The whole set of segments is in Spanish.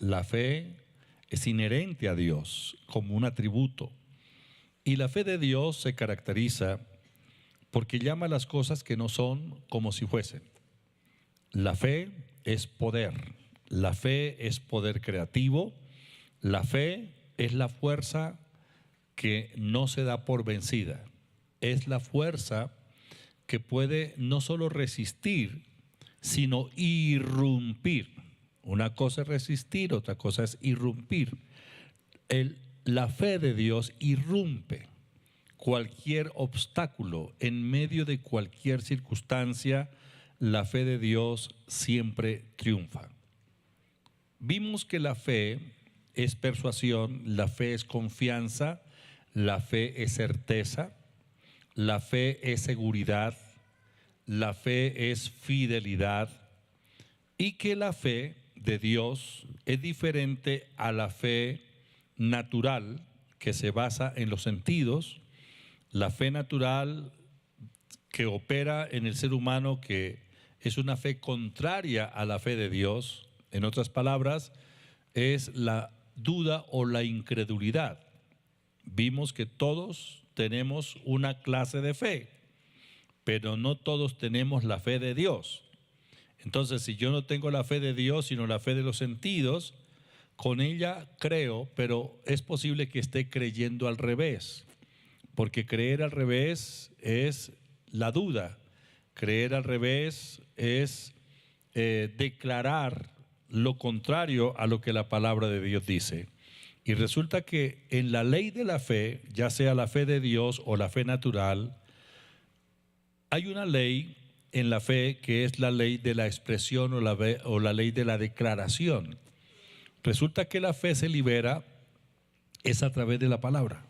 La fe es inherente a Dios como un atributo. Y la fe de Dios se caracteriza porque llama las cosas que no son como si fuesen. La fe es poder. La fe es poder creativo. La fe es la fuerza que no se da por vencida. Es la fuerza que puede no solo resistir, sino irrumpir. Una cosa es resistir, otra cosa es irrumpir. La fe de Dios irrumpe cualquier obstáculo en medio de cualquier circunstancia. La fe de Dios siempre triunfa. Vimos que la fe es persuasión, la fe es confianza, la fe es certeza, la fe es seguridad, la fe es fidelidad, y que la fe de Dios es diferente a la fe natural que se basa en los sentidos. La fe natural que opera en el ser humano, que es una fe contraria a la fe de Dios, en otras palabras, es la duda o la incredulidad. Vimos que todos tenemos una clase de fe, pero no todos tenemos la fe de Dios. Entonces, si yo no tengo la fe de Dios, sino la fe de los sentidos, con ella creo, pero es posible que esté creyendo al revés, porque creer al revés es la duda. Creer al revés es declarar lo contrario a lo que la palabra de Dios dice. Y resulta que en la ley de la fe, ya sea la fe de Dios o la fe natural, hay una ley en la fe que es la ley de la expresión o la ley de la declaración. Resulta que la fe se libera es a través de la palabra.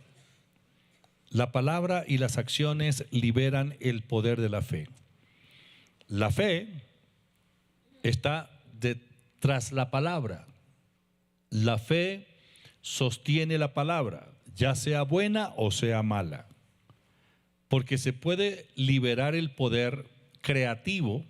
La palabra y las acciones liberan el poder de la fe. La fe está tras la palabra. La fe sostiene la palabra, ya sea buena o sea mala, porque se puede liberar el poder creativo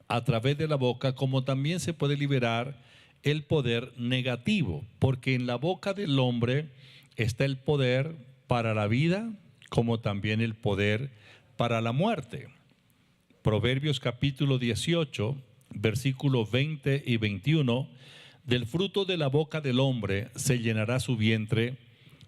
a través de la boca, como también se puede liberar el poder negativo, porque en la boca del hombre está el poder para la vida, como también el poder para la muerte. Proverbios capítulo 18, versículos 20 y 21, del fruto de la boca del hombre se llenará su vientre,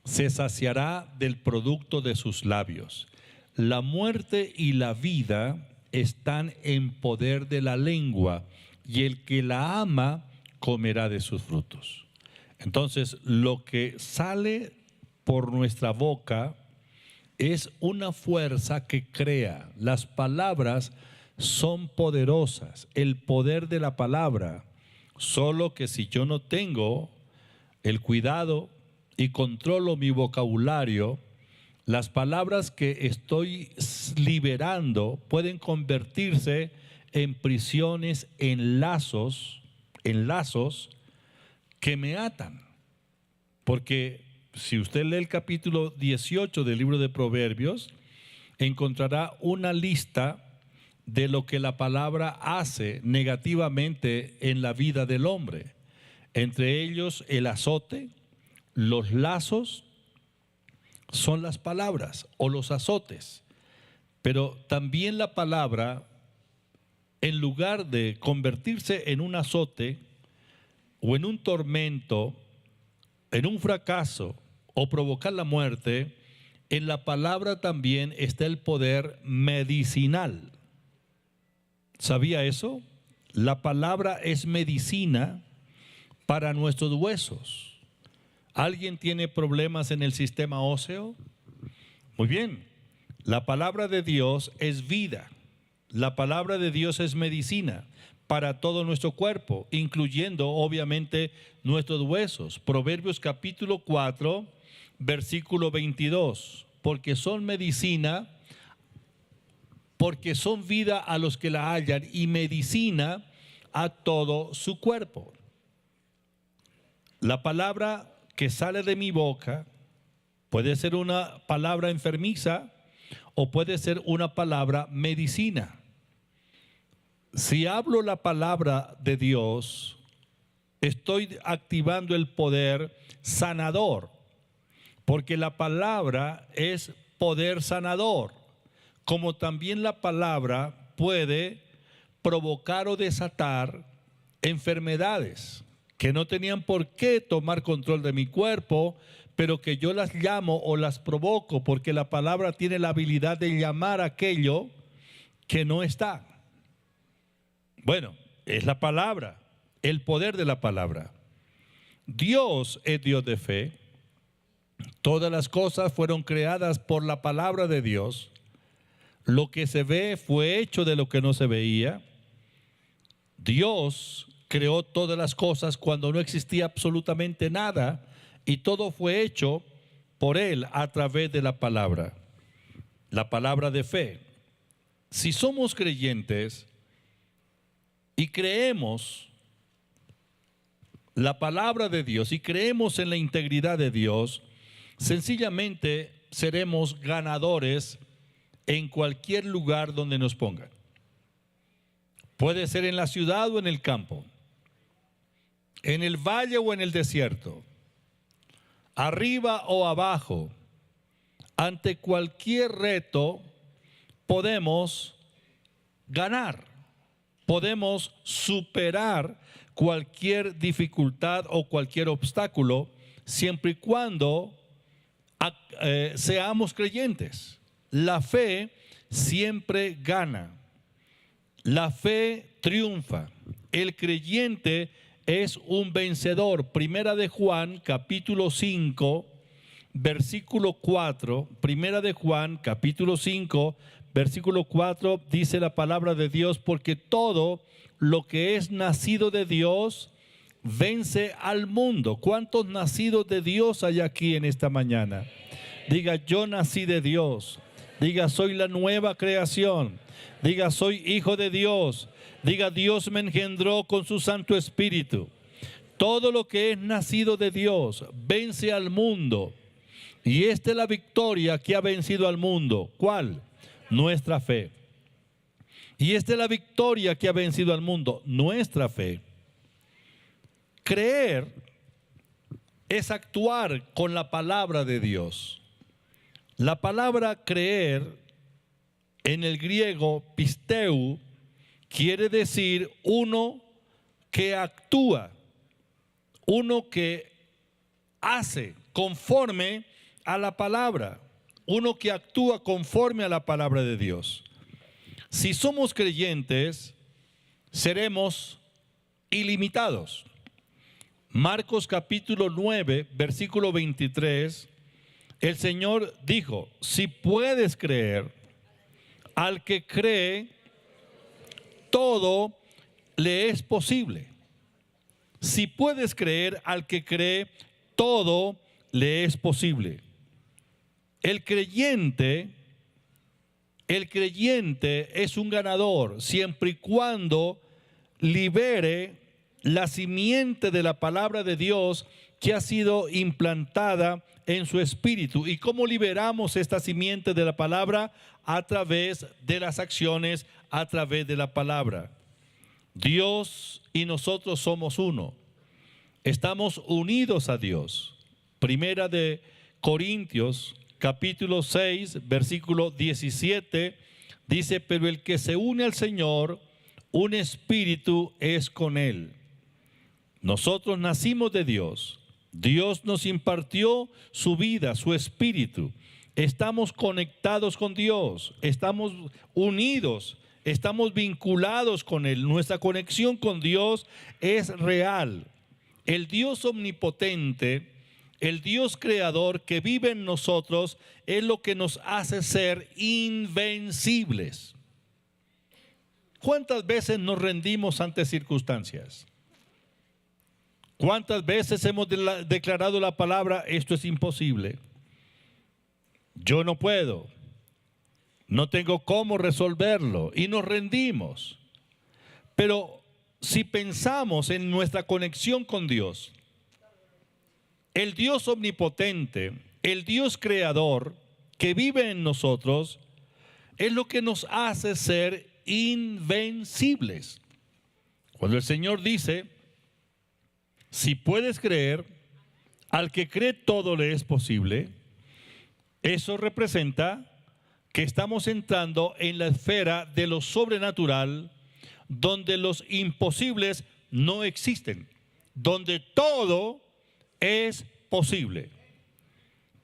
se saciará del producto de sus labios. La muerte y la vida están en poder de la lengua, y el que la ama comerá de sus frutos. Entonces, lo que sale por nuestra boca es una fuerza que crea. Las palabras son poderosas, el poder de la palabra. Solo que si yo no tengo el cuidado y controlo mi vocabulario, las palabras que estoy liberando pueden convertirse en prisiones, en lazos que me atan. Porque si usted lee el capítulo 18 del libro de Proverbios, encontrará una lista de lo que la palabra hace negativamente en la vida del hombre. Entre ellos el azote, los lazos son las palabras o los azotes. Pero también la palabra, en lugar de convertirse en un azote o en un tormento, en un fracaso o provocar la muerte, en la palabra también está el poder medicinal. ¿Sabía eso? La palabra es medicina para nuestros huesos. ¿Alguien tiene problemas en el sistema óseo? Muy bien, la palabra de Dios es vida. La palabra de Dios es medicina para todo nuestro cuerpo, incluyendo obviamente nuestros huesos. Proverbios capítulo 4, versículo 22. Porque son medicina, porque son vida a los que la hallan y medicina a todo su cuerpo. La palabra que sale de mi boca puede ser una palabra enfermiza o puede ser una palabra medicina. Si hablo la palabra de Dios, estoy activando el poder sanador, porque la palabra es poder sanador, como también la palabra puede provocar o desatar enfermedades que no tenían por qué tomar control de mi cuerpo, pero que yo las llamo o las provoco, porque la palabra tiene la habilidad de llamar aquello que no está. Bueno, es la palabra, el poder de la palabra. Dios es Dios de fe. Todas las cosas fueron creadas por la palabra de Dios. Lo que se ve fue hecho de lo que no se veía. Dios creó todas las cosas cuando no existía absolutamente nada, y todo fue hecho por Él a través de la palabra de fe. Si somos creyentes y creemos la palabra de Dios y creemos en la integridad de Dios, sencillamente seremos ganadores en cualquier lugar donde nos pongan. Puede ser en la ciudad o en el campo, en el valle o en el desierto, arriba o abajo. Ante cualquier reto podemos ganar, podemos superar cualquier dificultad o cualquier obstáculo, siempre y cuando seamos creyentes. La fe siempre gana. La fe triunfa. El creyente es un vencedor. Primera de Juan, capítulo 5, versículo 4. Primera de Juan, capítulo 5, versículo 4, dice la palabra de Dios: porque todo lo que es nacido de Dios vence al mundo. ¿Cuántos nacidos de Dios hay aquí en esta mañana? Diga: yo nací de Dios. Diga: soy la nueva creación. Diga: soy hijo de Dios. Diga: Dios me engendró con su Santo Espíritu. Todo lo que es nacido de Dios vence al mundo. Y esta es la victoria que ha vencido al mundo. ¿Cuál? Nuestra fe. Y esta es la victoria que ha vencido al mundo, nuestra fe. Creer es actuar con la palabra de Dios. La palabra creer en el griego pisteu quiere decir uno que actúa, uno que hace conforme a la palabra, uno que actúa conforme a la palabra de Dios. Si somos creyentes, seremos ilimitados. Marcos capítulo 9, versículo 23, el Señor dijo: si puedes creer, al que cree, todo le es posible. Si puedes creer, al que cree, todo le es posible. El creyente es un ganador siempre y cuando libere la simiente de la palabra de Dios que ha sido implantada en su espíritu. ¿Y cómo liberamos esta simiente de la palabra? A través de las acciones, a través de la palabra. Dios y nosotros somos uno. Estamos unidos a Dios. Primera de Corintios capítulo 6, versículo 17, dice: pero el que se une al Señor, un espíritu es con él. Nosotros nacimos de Dios. Dios nos impartió su vida, su espíritu. Estamos conectados con Dios, estamos unidos, estamos vinculados con Él. Nuestra conexión con Dios es real. El Dios omnipotente, el Dios creador que vive en nosotros, es lo que nos hace ser invencibles. ¿Cuántas veces nos rendimos ante circunstancias? ¿Cuántas veces hemos declarado la palabra: esto es imposible? Yo no puedo, no tengo cómo resolverlo, y nos rendimos. Pero si pensamos en nuestra conexión con Dios, el Dios omnipotente, el Dios creador que vive en nosotros, es lo que nos hace ser invencibles. Cuando el Señor dice Si puedes creer, al que cree todo le es posible. Eso representa que estamos entrando en la esfera de lo sobrenatural, donde los imposibles no existen, donde todo es posible.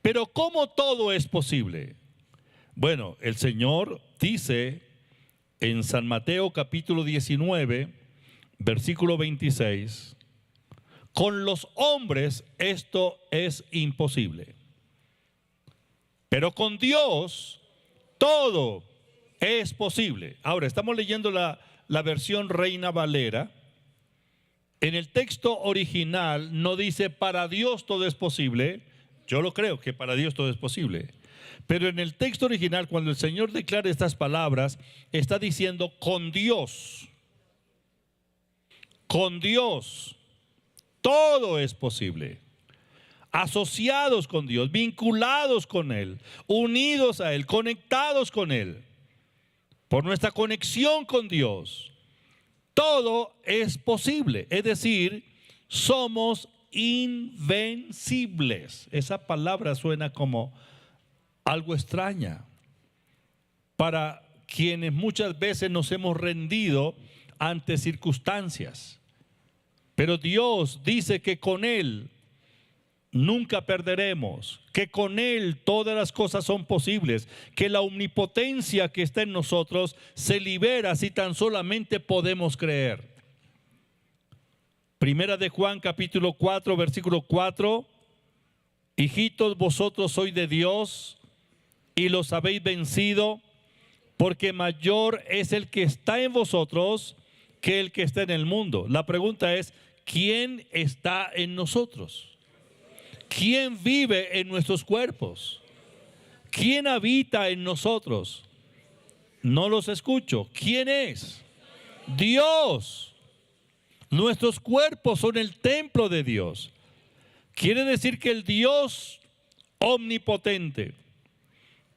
Pero ¿cómo todo es posible? Bueno, el Señor dice en San Mateo capítulo 19, versículo 26, con los hombres esto es imposible, pero con Dios todo es posible. Ahora, estamos leyendo la versión Reina Valera. En el texto original no dice para Dios todo es posible. Yo lo creo que para Dios todo es posible. Pero en el texto original, cuando el Señor declara estas palabras, está diciendo con Dios todo es posible. Asociados con Dios, vinculados con Él, unidos a Él, conectados con Él. Por nuestra conexión con Dios, todo es posible. Es decir, somos invencibles. Esa palabra suena como algo extraña para quienes muchas veces nos hemos rendido ante circunstancias. Pero Dios dice que con Él nunca perderemos, que con Él todas las cosas son posibles, que la omnipotencia que está en nosotros se libera si tan solamente podemos creer. Primera de Juan capítulo 4, versículo 4, hijitos, vosotros sois de Dios y los habéis vencido, porque mayor es el que está en vosotros que el que está en el mundo. La pregunta es, ¿quién está en nosotros? ¿Quién vive en nuestros cuerpos? ¿Quién habita en nosotros? No los escucho. ¿Quién es? Dios. Nuestros cuerpos son el templo de Dios. Quiere decir que el Dios omnipotente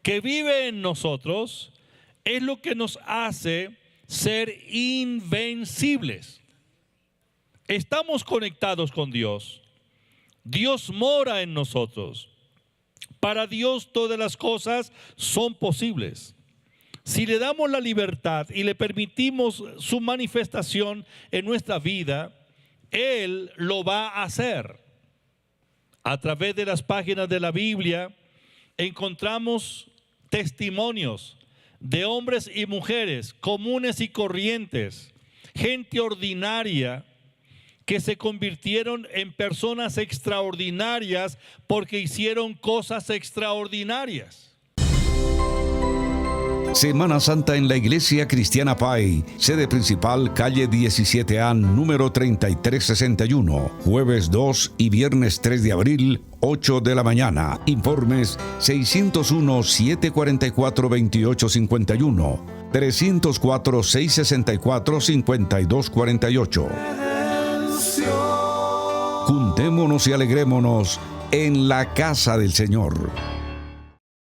que vive en nosotros es lo que nos hace ser invencibles. Estamos conectados con Dios. Dios mora en nosotros. Para Dios todas las cosas son posibles. Si le damos la libertad y le permitimos su manifestación en nuestra vida, Él lo va a hacer. A través de las páginas de la Biblia encontramos testimonios de hombres y mujeres comunes y corrientes, gente ordinaria, que se convirtieron en personas extraordinarias porque hicieron cosas extraordinarias. Semana Santa en la Iglesia Cristiana Pai, sede principal, calle 17A, número 3361, jueves 2 y viernes 3 de abril, 8 de la mañana. Informes 601-744-2851, 304-664-5248. Juntémonos y alegrémonos en la casa del Señor.